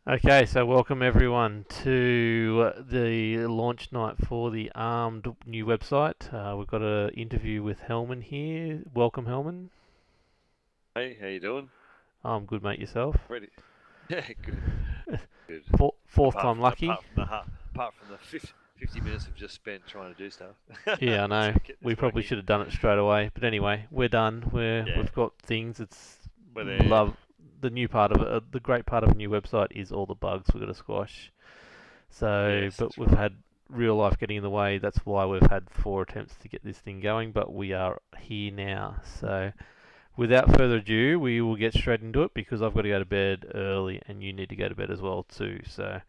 Okay, so welcome everyone to the launch night for the ARMD new website. We've got an interview with Hellman here. Welcome, Hellman. Hey, how you doing? I'm good, mate. Yourself? Ready? Yeah, good, good. Fourth time lucky. Apart from the 50 minutes we've just spent trying to do stuff Yeah, I know. to get We this probably working. should have done it straight away, but anyway, we're done. Yeah, We've got things. It's we're there. love the new part of it. The great part of a new website is all the bugs we've got to squash. So, Yes, but that's we've right. had real life getting in the way. That's why we've had 4 attempts to get this thing going, but we are here now. So, without further ado, we will get straight into it because I've got to go to bed early and you need to go to bed as well too. So,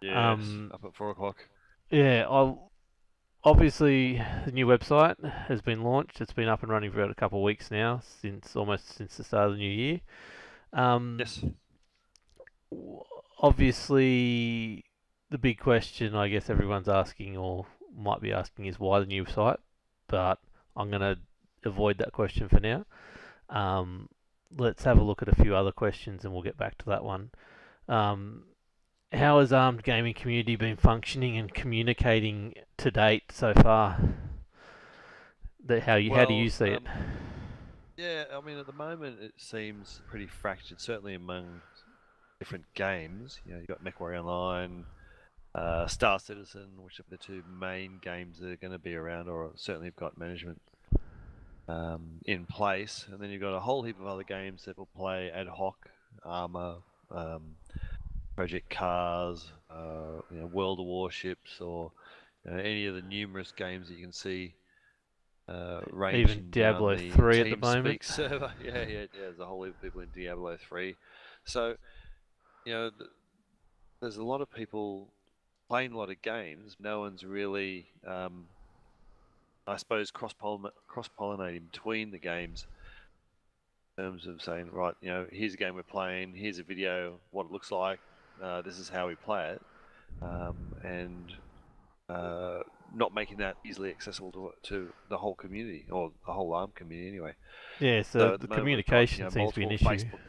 Yes, um, up at 4 o'clock. yeah, I'll obviously the new website has been launched. It's been up and running for about a couple of weeks now, since almost since the start of the new year. Um, Yes. Obviously, the big question I guess everyone's asking or might be asking is why the new site, but I'm going to avoid that question for now. Um, let's have a look at a few other questions and we'll get back to that one. Um, how has ARMed gaming community been functioning and communicating to date so far? How do you Well, see it? yeah. I mean, at the moment it seems pretty fractured. Certainly among different games. You know, you've got Mechwarrior Online, Star Citizen, which are the two main games that are going to be around, or certainly have got management in place, and then you've got a whole heap of other games that will play ad hoc, ARMA, um, Project Cars, World of Warships, or any of the numerous games that you can see Even ranging down Diablo the 3 at the TeamSpeak moment. server. Yeah. There's a whole heap of people in Diablo 3. So, you know, there's a lot of people playing a lot of games. No one's really, I suppose, cross-pollinating between the games terms of saying, right, here's a game we're playing, here's a video, what it looks like, this is how we play it, and not making that easily accessible to the whole community or the whole ARM community anyway. Yeah, so So at the the moment we've got communication seems to be an multiple issue. Facebook,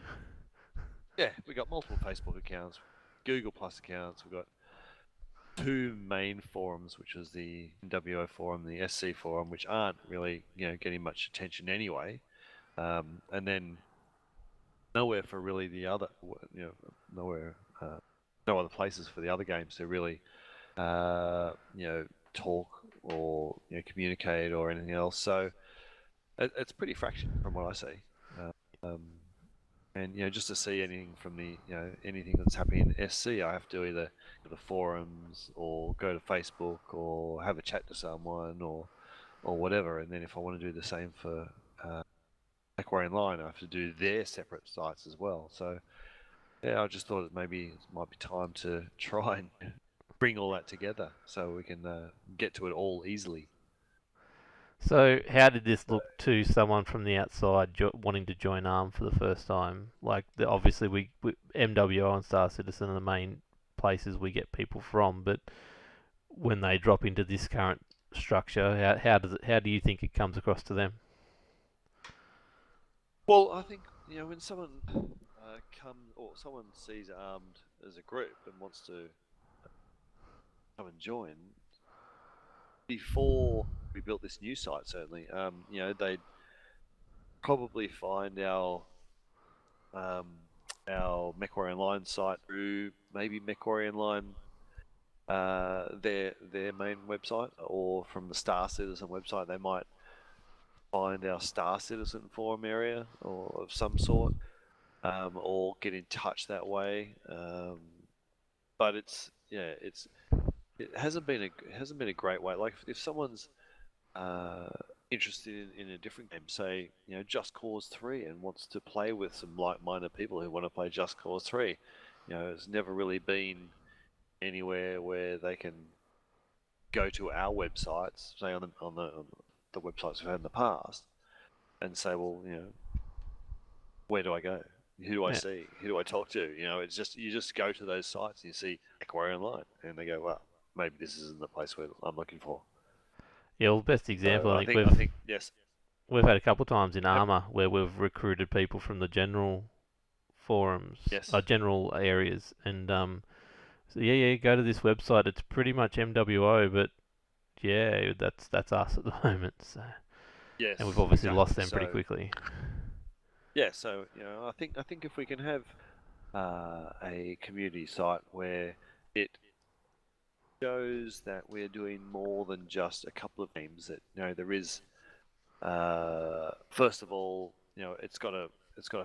yeah, we've got multiple Facebook accounts, Google Plus accounts, we've got two main forums, which is the NWO forum, the SC forum, which aren't really getting much attention anyway, and then nowhere for really the other, nowhere, no other places for the other games to really, talk or communicate or anything else. So it's pretty fractured from what I see. Uh, um, and just to see anything from the anything that's happening in SC, I have to either go to the forums or go to Facebook or have a chat to someone or whatever. And then if I want to do the same for Mechwarrior Online, I have to do their separate sites as well. So yeah, I just thought maybe it might be time to try and bring all that together so we can get to it all easily. So, how did this look to someone from the outside wanting to join ARM for the first time? Like, obviously, we MWO and Star Citizen are the main places we get people from, but when they drop into this current structure, how do you think it comes across to them? Well, I think when someone comes or someone sees Armed as a group and wants to come and join, before we built this new site, certainly, they'd probably find um, our Mechwarrior Online site through maybe Mechwarrior Online, their main website, or from the Star Citizen website. They might find our Star Citizen forum area or of some sort, or get in touch that way. But it hasn't been a great way. Like if someone's uh, interested in a different game, say Just Cause 3, and wants to play with some like-minded people who want to play Just Cause 3, it's never really been anywhere where they can go to our websites, say on the websites we've had in the past, and say, well, where do I go? Who do I Yeah, see? Who do I talk to? It's just you just go to those sites and you see Mechwarrior Online, and they go, well, maybe this isn't the place where I'm looking for. yeah. Well, the best example So I I think think I think yes, we've had a couple of times in have, ARMA where we've recruited people from the general forums, Yes. general areas, and so yeah, go to this website. It's pretty much MWO, but yeah, that's us at the moment. So, and we've Yes, obviously lost exactly. them pretty So quickly. yeah, so I think if we can have a community site where it shows that we're doing more than just a couple of games, that there is first of all, it's got a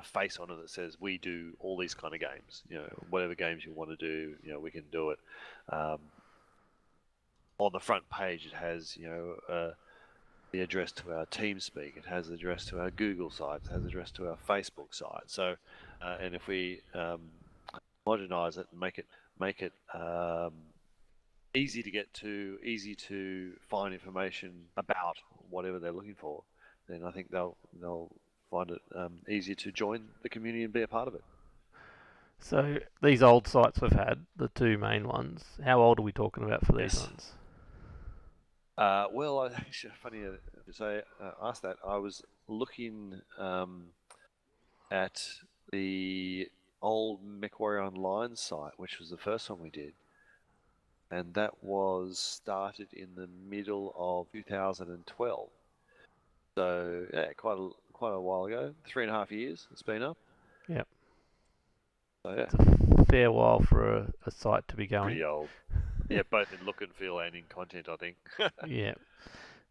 face on it that says we do all these kind of games. Whatever games you want to do, we can do it. Um, on the front page, it has the address to our TeamSpeak. It has the address to our Google site. It has the address to our Facebook site. So, and if we modernize it and make it easy to get to, easy to find information about whatever they're looking for, then I think they'll find it easier to join the community and be a part of it. So these old sites we've had, the two main ones, how old are we talking about for these Yes. ones? Well, actually, funny to say, ask that. I was looking at the old Mechwarrior Online site, which was the first one we did, and that was started in the middle of 2012. So yeah, quite a while ago. 3.5 years it's been up. Yep. So yeah, It's a fair while for a site to be going. pretty old. Yeah, both in look and feel and in content, I think. Yeah.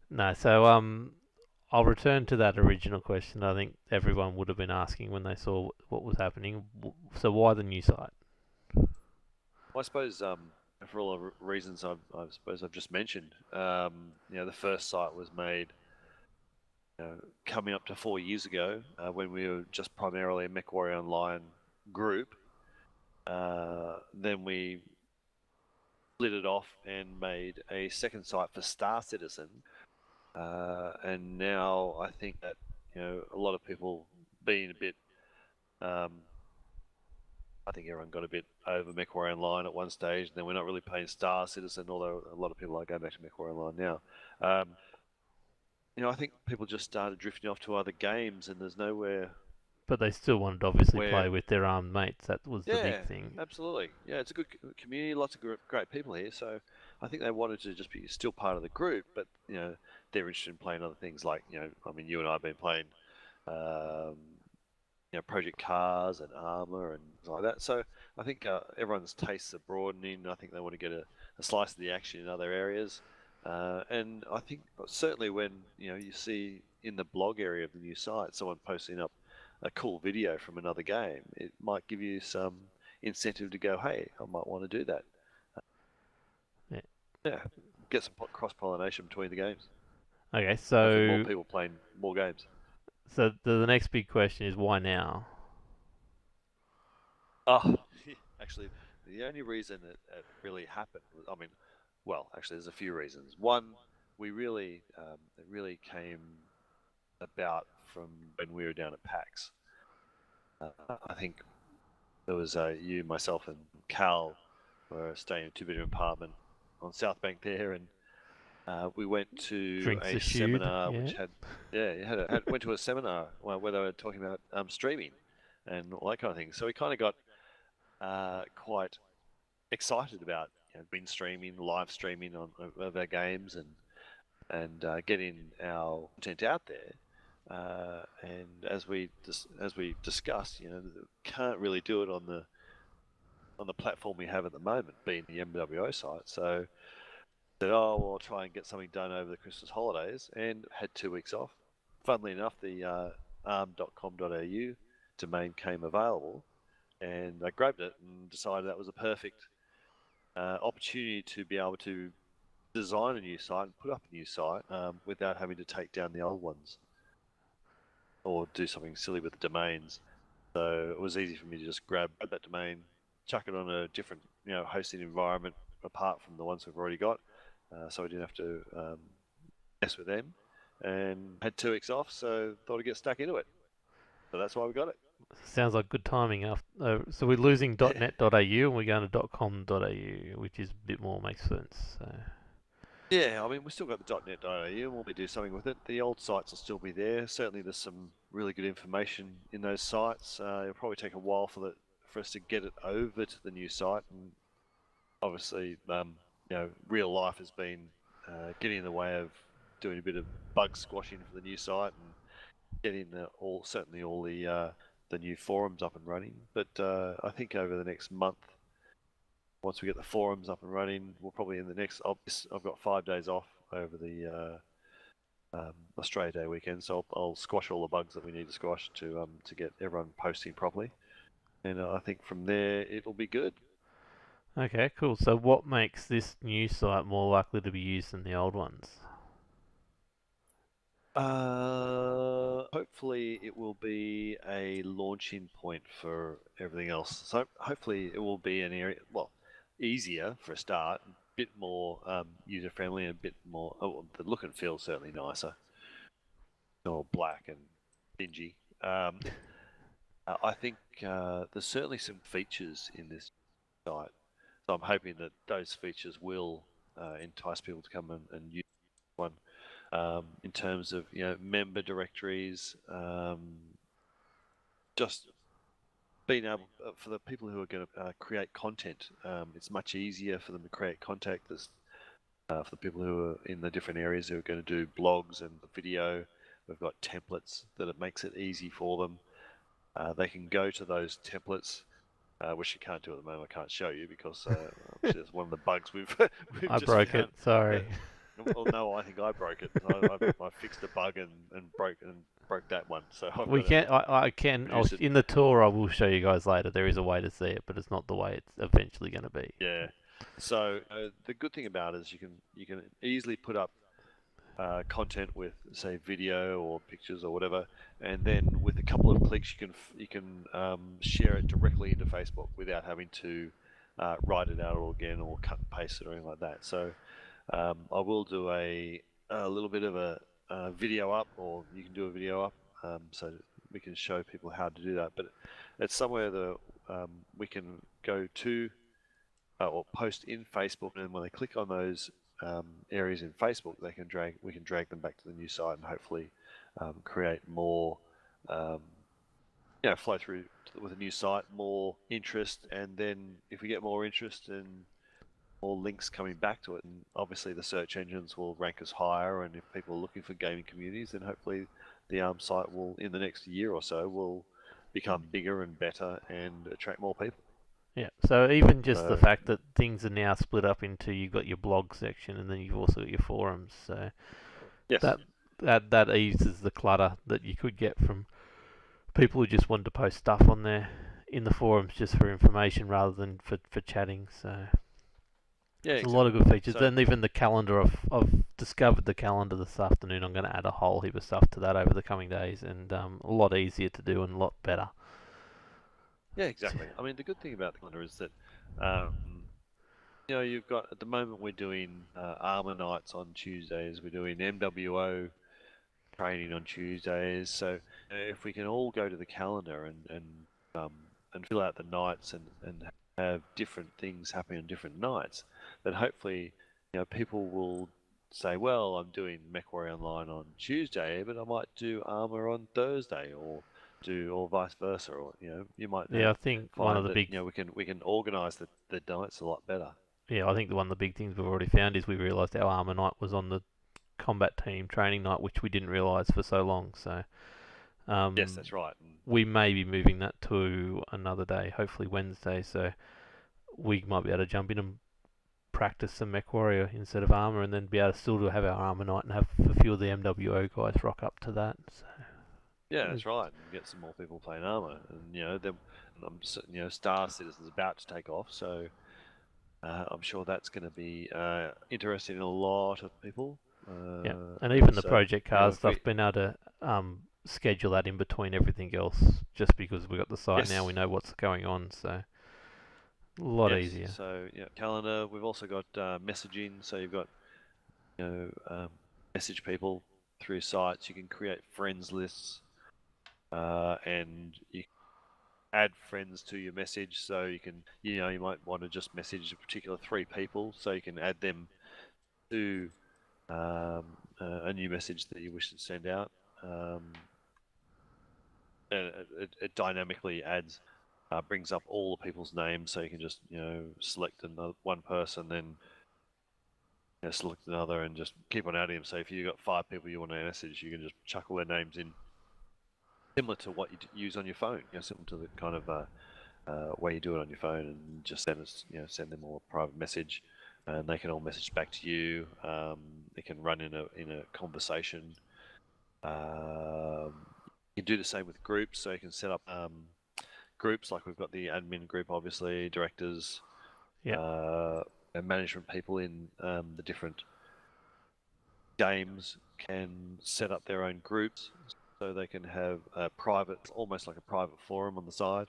No, so I'll return to that original question I think everyone would have been asking when they saw what was happening. So why the new site? I suppose for all the reasons I suppose I've just mentioned, the first site was made coming up to 4 years ago when we were just primarily a MechWarrior Online group. Then we split it off and made a second site for Star Citizen. And now I think that a lot of people being a bit, I think everyone got a bit over MechWarrior Online at one stage, and then we're not really playing Star Citizen, although a lot of people are going back to MechWarrior Online now. I think people just started drifting off to other games, and there's nowhere But they still wanted to obviously where. play with their armed mates. That was the big Yeah, thing. absolutely. Yeah, it's a good community, lots of great people here. So I think they wanted to just be still part of the group, but they're interested in playing other things like I mean, you and I have been playing, um, Project Cars and ARMA and things like that. So I think everyone's tastes are broadening. I think they want to get a slice of the action in other areas, and I think certainly when you see in the blog area of the new site someone posting up a cool video from another game, it might give you some incentive to go, hey, I might want to do that. Yeah. Yeah, get some cross pollination between the games. Okay, Hopefully, more so people playing more games. the next big question is why now? Oh, actually, the only reason it really happened was, I mean, well, actually, there's a few reasons. One, it really came about from when we were down at PAX. I think there was you, myself, and Cal were staying in a two-bedroom apartment on South Bank there, and we went to Drinks a eschewed, seminar yeah. which went to a seminar where they were talking about streaming and all that kind of thing. So we kind of got quite excited about being streaming, live streaming of our games, and getting our content out there. And as we discussed, can't really do it on the platform we have at the moment, being the MWO site. So said, oh, well, I'll try and get something done over the Christmas holidays, and had 2 weeks off. Funnily enough, the arm.com.au domain came available, and I grabbed it and decided that was a perfect opportunity to be able to design a new site and put up a new site without having to take down the old ones or do something silly with the domains. So it was easy for me to just grab that domain, chuck it on a different hosting environment apart from the ones we've already got, so I didn't have to mess with them. And had 2 weeks off, so thought I'd get stuck into it. So that's why we got it. Sounds like good timing. So we're losing .net.au and we're going to .com.au, which is a bit more makes sense. So. Yeah, I mean, we've still got the .net.au and we'll be doing something with it. The old sites will still be there. Certainly there's some really good information in those sites. It'll probably take a while for us to get it over to the new site, and obviously, real life has been getting in the way of doing a bit of bug squashing for the new site and getting certainly all the new forums up and running. But I think over the next month, once we get the forums up and running, we'll probably in the next. I've got 5 days off over the Australia Day weekend, so I'll squash all the bugs that we need to squash to get everyone posting properly, and I think from there it'll be good. Okay, cool. So what makes this new site more likely to be used than the old ones? Hopefully it will be a launching point for everything else. So hopefully it will be an area, well, easier for a start, a bit more user friendly, and a bit more. Oh, well, the look and feel is certainly nicer. Not all black and dingy. I think there's certainly some features in this site, so I'm hoping that those features will entice people to come and use one. In terms of member directories, just being able for the people who are going to create content, it's much easier for them to create content. For the people who are in the different areas who are going to do blogs and video, we've got templates that it makes it easy for them. They can go to those templates, which you can't do at the moment. I can't show you because it's one of the bugs we've I just broke found. it. Sorry. Well, no, I think I broke it. I fixed a bug and broke that one. So I've We got to can. I can. produce it. In the tour, I will show you guys later. There is a way to see it, but it's not the way it's eventually going to be. Yeah. So the good thing about it is you can easily put up content with, say, video or pictures or whatever, and then with a couple of clicks you can share it directly into Facebook without having to write it out all again or cut and paste it or anything like that. So I will do a little bit of a video up, or you can do a video up, so we can show people how to do that. But it's somewhere that we can go to or post in Facebook, and when they click on those areas in Facebook, we can drag them back to the new site and hopefully create more, flow through with a new site, more interest, and then if we get more interest and more links coming back to it, and obviously the search engines will rank us higher, and if people are looking for gaming communities, then hopefully the ARM site will, in the next year or so, will become bigger and better and attract more people. Yeah. So even just the So fact that things are now split up into you've got your blog section and then you've also got your forums. So yes, that that eases the clutter that you could get from people who just wanted to post stuff on there in the forums just for information rather than for chatting. So yeah, there's a lot of exactly. good features. So And even the calendar, I've discovered the calendar this afternoon. I'm going to add a whole heap of stuff to that over the coming days, and a lot easier to do and a lot better. yeah, exactly. I mean, the good thing about the calendar is that um, you've got at the moment we're doing ARMA nights on Tuesdays. We're doing MWO training on Tuesdays. So if we can all go to the calendar and fill out the nights and have different things happening on different nights, then hopefully people will say, well, I'm doing Mechwarrior Online on Tuesday, but I might do ARMA on Thursday, or vice versa, or you might Yeah, I think one of find the that big we can organise the nights a lot better. yeah, I think one of the big things we've already found is we realised our armour night was on the combat team training night, which we didn't realise for so long. So Yes, that's right. we may be moving that to another day, hopefully Wednesday. So we might be able to jump in and practice some Mechwarrior instead of armour, and then be able to still have our armour night and have a few of the MWO guys rock up to that. So Yeah, that's right. And get some more people playing armor, and then Star Citizen's about to take off, so I'm sure that's going to be interesting in a lot of people. yeah, and even the So Project Cars if we stuff, been able to schedule that in between everything else, just because we've got the site now, we yes, know what's going on. So a lot yes. easier. So calendar. We've also got messaging. So you've got message people through sites. You can create friends lists, and you add friends to your message, so you can you might want to just message a particular 3 people, so you can add them to a new message that you wish to send out. and it dynamically adds, brings up all the people's names, so you can just select one person, then select another, and just keep on adding them. So if you've got 5 people you want to message, you can just chuck all their names in, similar to what you use on your phone. Similar to the kind of way you do it on your phone, and just send them all a private message, and they can all message back to you. It can run in a conversation. You can do the same with groups, so you can set up groups, like we've got the admin group, obviously, directors, Yeah. and management people in the different games can set up their own groups, so they can have a private, almost like a private forum on the side,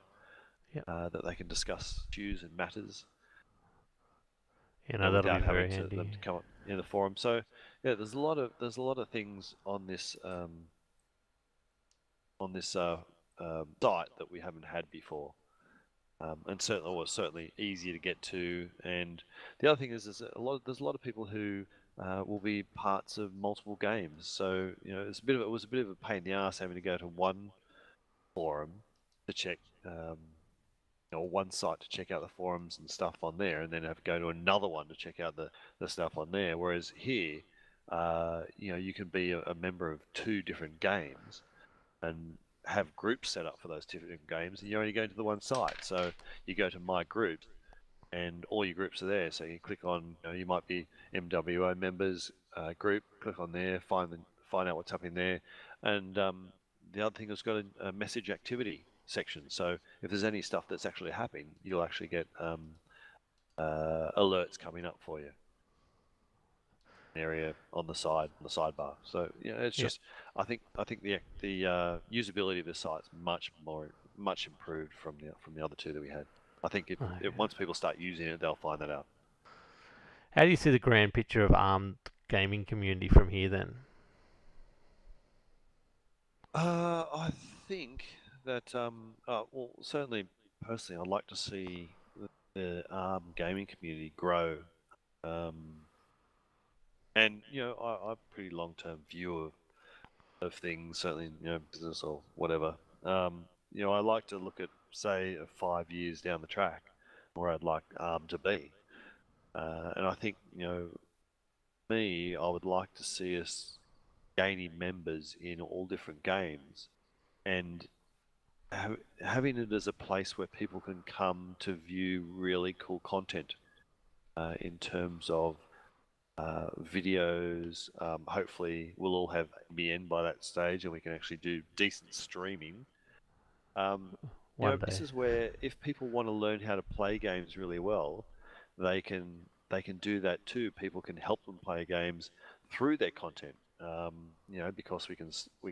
Yep. that they can discuss issues and matters, That'll be without having very them handy. to come up in the forum. So yeah, there's a lot of things on this site that we haven't had before. And certainly easier to get to. And the other thing is, there's a lot of people who will be parts of multiple games. So it was a bit of a pain in the ass having to go to one forum to check, one site to check out the forums and stuff on there, and then have to go to another one to check out the stuff on there. Whereas here, you can be a member of 2 different games and have groups set up for those different games, and you're only going to the one site. So you go to my groups, and all your groups are there. So you click on, you might be MWO members group, click on there, find out what's happening there. And the other thing is, got a message activity section. So if there's any stuff that's actually happening, you'll actually get alerts coming up for you. Area on the sidebar. So it's Yeah. just, I think the usability of the site's much improved from the other 2 that we had. I think Okay. once people start using it, they'll find that out. How do you see the grand picture of ARMD gaming community from here then? I think that well, certainly personally, I'd like to see the gaming community grow. And I'm a pretty long-term view of things, certainly business or whatever. I like to look at, say, 5 years down the track where I'd like to be, and I think I would like to see us gaining members in all different games, and having it as a place where people can come to view really cool content, in terms of videos. Hopefully, we'll all have ABN by that stage, and we can actually do decent streaming. One This day. is where, if people want to learn how to play games really well, they can do that too. People can help them play games through their content. Because we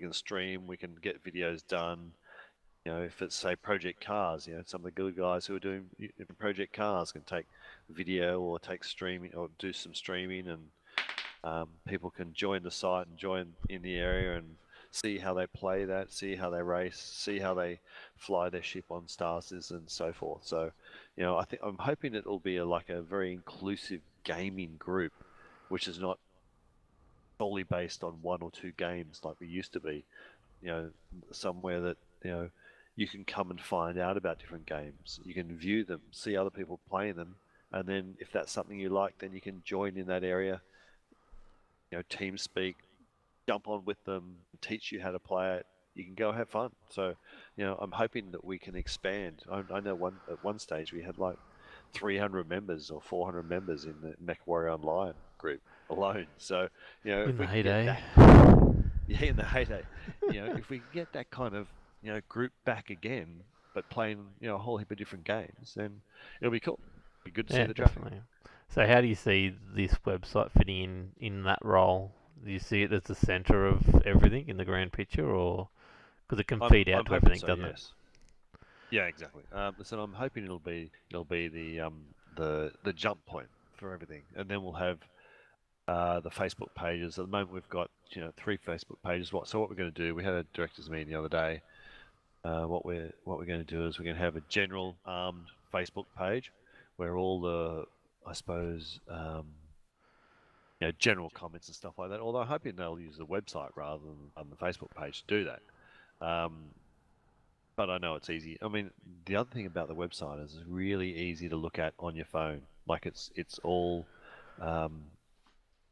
can stream, we can get videos done. If it's, say, Project Cars, some of the good guys who are doing Project Cars can take video or take streaming or do some streaming, and people can join the site and join in the area and see how they play that, see how they race, see how they fly their ship on stars and so forth. So, I'm hoping it'll be like a very inclusive gaming group, which is not solely based on 1 or 2 games like we used to be. Somewhere that you can come and find out about different games. You can view them, see other people playing them, and then if that's something you like, then you can join in that area. Team speak, jump on with them, teach you how to play it. You can go have fun. So, I'm hoping that we can expand. I know at one stage we had like 300 members or 400 members in the Mechwarrior Online group alone. So, In if the we can get heyday. that, yeah, in the heyday, if we can get that kind of group back again, but playing a whole heap of different games, then it'll be cool. Be good to see Yeah, the traffic. definitely. So how do you see this website fitting in that role? Do you see it as the center of everything in the grand picture, or because it can feed out I'm to hoping everything, so. doesn't it? Yes. Yeah, exactly. Listen, I'm hoping it'll be the jump point for everything, and then we'll have the Facebook pages. At the moment, we've got 3 Facebook pages. So what we're going to do? We had a directors meeting the other day. What we're going to do is we're going to have a general ARMD Facebook page where all the, I suppose, general comments and stuff like that. Although I'm hoping they'll use the website rather than on the Facebook page to do that. Um, but I know it's easy. I mean, the other thing about the website is it's really easy to look at on your phone. Like it's all um,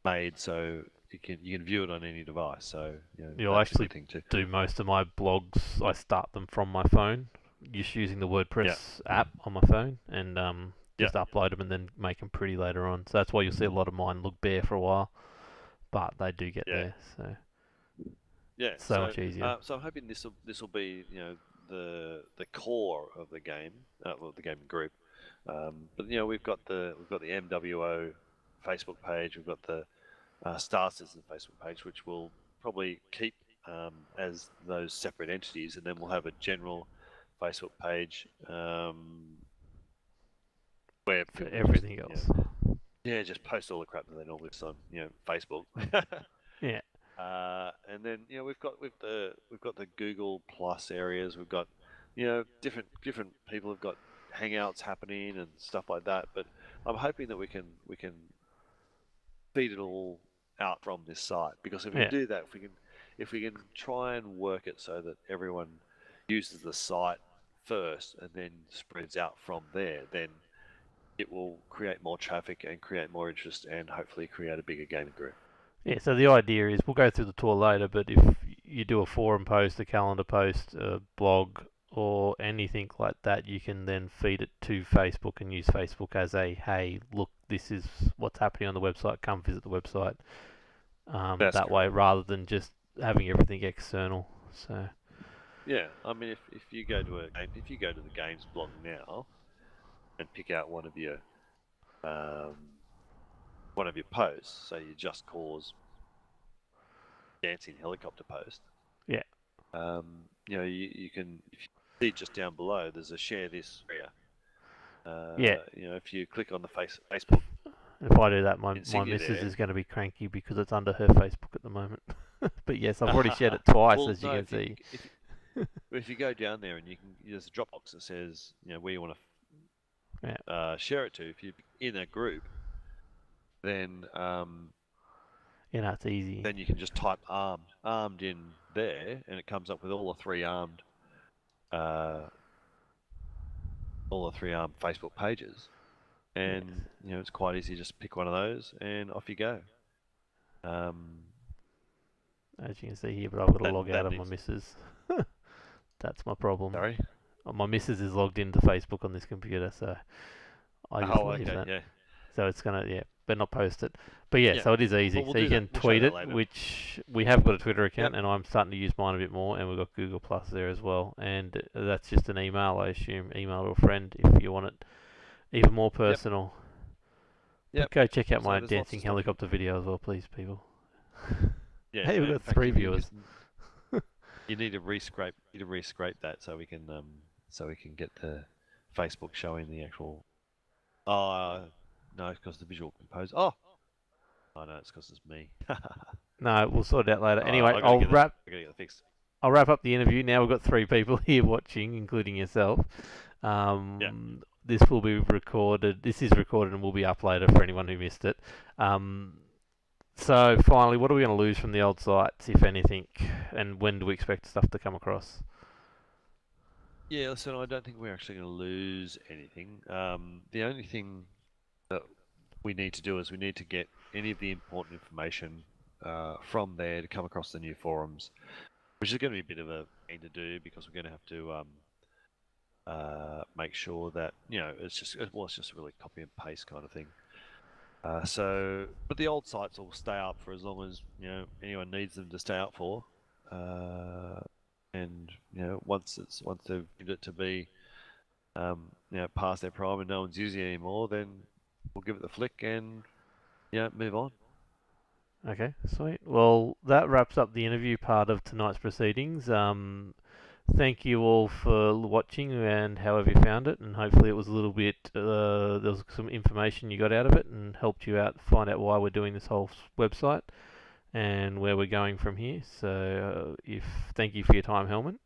made so you can view it on any device. So I that's a actually good thing too. do most of my blogs. I start them from my phone, just using the Yeah, WordPress app on my phone, and yeah, just upload them and then make them pretty later on. So that's why you'll see a lot of mine look bare for a while, but they do get yeah, there. So yeah. so much easier. So I'm hoping this will be the core of the game, well, the gaming group. But we've got the MWO Facebook page. We've got the Star Citizen Facebook page, which we'll probably keep as those separate entities, and then we'll have a general Facebook page where For people just everything else. just post all the crap that they normally post on Facebook. Yeah. And then we've got the Google Plus areas. We've got different people have got hangouts happening and stuff like that. But I'm hoping that we can feed it all out from this site, because if we can Yeah. do that, if we can try and work it so that everyone uses the site first and then spreads out from there, then it will create more traffic and create more interest and hopefully create a bigger gaming group. Yeah, so the idea is we'll go through the tour later, but if you do a forum post, a calendar post, a blog, or anything like that, you can then feed it to Facebook and use Facebook as a hey, look, this is what's happening on the website. Come visit the website. That's That correct. way, rather than just having everything external. So Yeah, I mean, if you go to the games blog now and pick out um, one of your posts, say your Just Cause dancing helicopter post, yeah, you can, if you see just down below, there's a share this area. yeah. If you click on the Facebook If I do that, my insignia missus there. is going to be cranky because it's under her Facebook at the moment. But yes, I've already shared it twice, Well, as you no, can see. if you go down there and there's a drop box that says where you want Yeah, to share it to. If you're in a group, then it's easy. then you can just type armed in there, and it comes up with uh, all the three armed Facebook pages, Yes. and it's quite easy. Just pick one of those, and off you go. Um, As you can see here, but I've got to that log out that of my needs. missus. That's my problem. Sorry. My missus is logged into Facebook on this computer, so I just Oh, leave okay, that. yeah, So it's gonna, yeah, but not post it. But yeah, yeah. so it is But easy. we'll So you do that. can We'll show tweet that it, later. which we have got a Twitter Yep. account, and I'm starting to use mine a bit more, and we've got Google Plus there as well. And that's just an email, I assume, email to a friend if you want it even more Yep. personal. But Yep. go check out So my there's lots dancing of stuff. helicopter video as well, please, people. Yeah. Hey, we've In got fact, three you need to viewers. you need to rescrape that so we can get the Facebook showing the actual. Oh no, it's because the visual composer. Oh no, it's because it's me. No, we'll sort it out later. All right, Anyway, I gotta get that. I gotta get that fixed. I'll wrap up the interview. Now we've got three people here watching, including yourself. Yeah. This will be recorded. This is recorded and will be up later for anyone who missed it. So finally, what are we going to lose from the old sites, if anything, and when do we expect stuff to come across? Yeah. Listen, I don't think we're actually going to lose anything. The only thing that we need to do is we need to get any of the important information from there to come across the new forums, which is going to be a bit of a thing to do because we're going to have to make sure that it's just really copy and paste kind of thing. But the old sites will stay up for as long as anyone needs them to stay up for, and once they've deemed it to be past their prime and no one's using it anymore, then we'll give it the flick and move on. Okay, sweet. Well, that wraps up the interview part of tonight's proceedings. Thank you all for watching and however you found it, and hopefully it was a little bit, there was some information you got out of it and helped you out find out why we're doing this whole website and where we're going from here. So, thank you for your time, Hellman.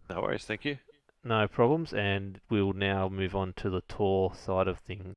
No worries, thank you. No problems, and we'll now move on to the tour side of things.